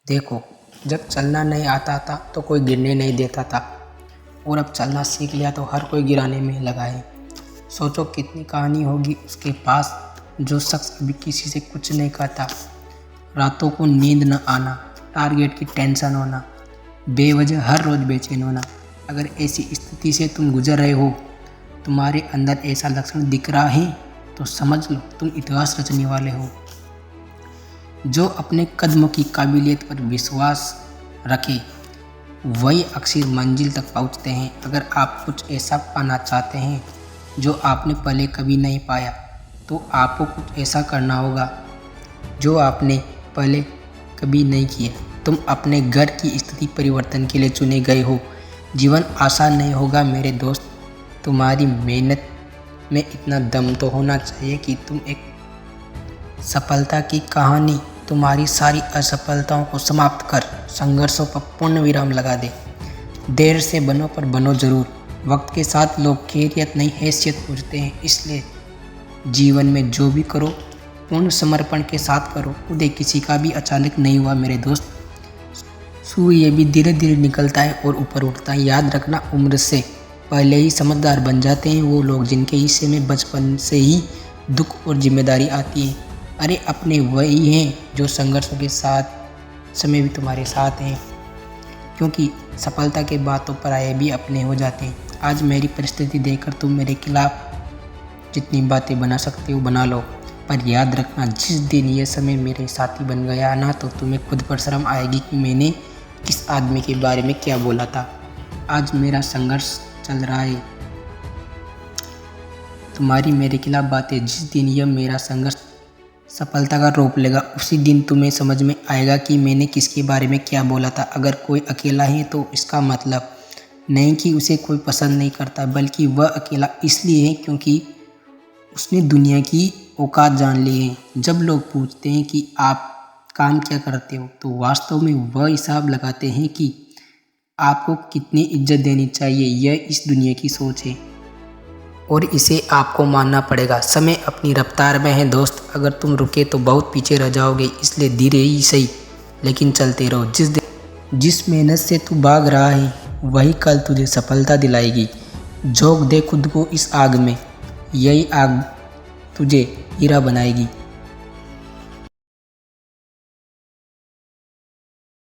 देखो, जब चलना नहीं आता था तो कोई गिरने नहीं देता था, और अब चलना सीख लिया तो हर कोई गिराने में लगा है। सोचो कितनी कहानी होगी उसके पास, जो शख्स अभी किसी से कुछ नहीं कहता। रातों को नींद न आना, टारगेट की टेंशन होना, बेवजह हर रोज बेचैन होना। अगर ऐसी स्थिति से तुम गुजर रहे हो, तुम्हारे अंदर ऐसा लक्षण दिख रहा है, तो समझ लो तुम इतिहास रचने वाले हो। जो अपने कदमों की काबिलियत पर विश्वास रखे, वही अक्सर मंजिल तक पहुंचते हैं। अगर आप कुछ ऐसा पाना चाहते हैं जो आपने पहले कभी नहीं पाया, तो आपको कुछ ऐसा करना होगा जो आपने पहले कभी नहीं किया। तुम अपने घर की स्थिति परिवर्तन के लिए चुने गए हो। जीवन आसान नहीं होगा मेरे दोस्त। तुम्हारी मेहनत में इतना दम तो होना चाहिए कि तुम एक सफलता की कहानी तुम्हारी सारी असफलताओं को समाप्त कर संघर्षों पर पूर्ण विराम लगा दे। देर से बनो पर बनो जरूर। वक्त के साथ लोग खैरियत नहीं हैसियत पूछते हैं, इसलिए जीवन में जो भी करो पूर्ण समर्पण के साथ करो। उदय किसी का भी अचानक नहीं हुआ मेरे दोस्त। सूर्य भी धीरे धीरे निकलता है और ऊपर उठता है। याद रखना, उम्र से पहले ही समझदार बन जाते हैं वो लोग जिनके हिस्से में बचपन से ही दुख और जिम्मेदारी आती है। अरे अपने वही हैं जो संघर्षों के साथ समय भी तुम्हारे साथ हैं, क्योंकि सफलता के बाद तो पराये भी अपने हो जाते हैं। आज मेरी परिस्थिति देखकर तुम मेरे खिलाफ जितनी बातें बना सकते हो बना लो, पर याद रखना, जिस दिन ये समय मेरे साथी बन गया ना, तो तुम्हें खुद पर शर्म आएगी कि मैंने किस आदमी के बारे में क्या बोला था। आज मेरा संघर्ष चल रहा है, तुम्हारी मेरे खिलाफ बातें, जिस दिन यह मेरा संघर्ष सफलता का रोप लेगा, उसी दिन तुम्हें समझ में आएगा कि मैंने किसके बारे में क्या बोला था। अगर कोई अकेला है तो इसका मतलब नहीं कि उसे कोई पसंद नहीं करता, बल्कि वह अकेला इसलिए है क्योंकि उसने दुनिया की औकात जान ली है। जब लोग पूछते हैं कि आप काम क्या करते हो, तो वास्तव में वह हिसाब लगाते हैं कि आपको कितनी इज्जत देनी चाहिए। यह इस दुनिया की सोच है और इसे आपको मानना पड़ेगा। समय अपनी रफ्तार में है दोस्त। अगर तुम रुके तो बहुत पीछे रह जाओगे, इसलिए धीरे ही सही लेकिन चलते रहो। जिस मेहनत से तू भाग रहा है, वही कल तुझे सफलता दिलाएगी। झोंक दे खुद को इस आग में, यही आग तुझे हीरा बनाएगी।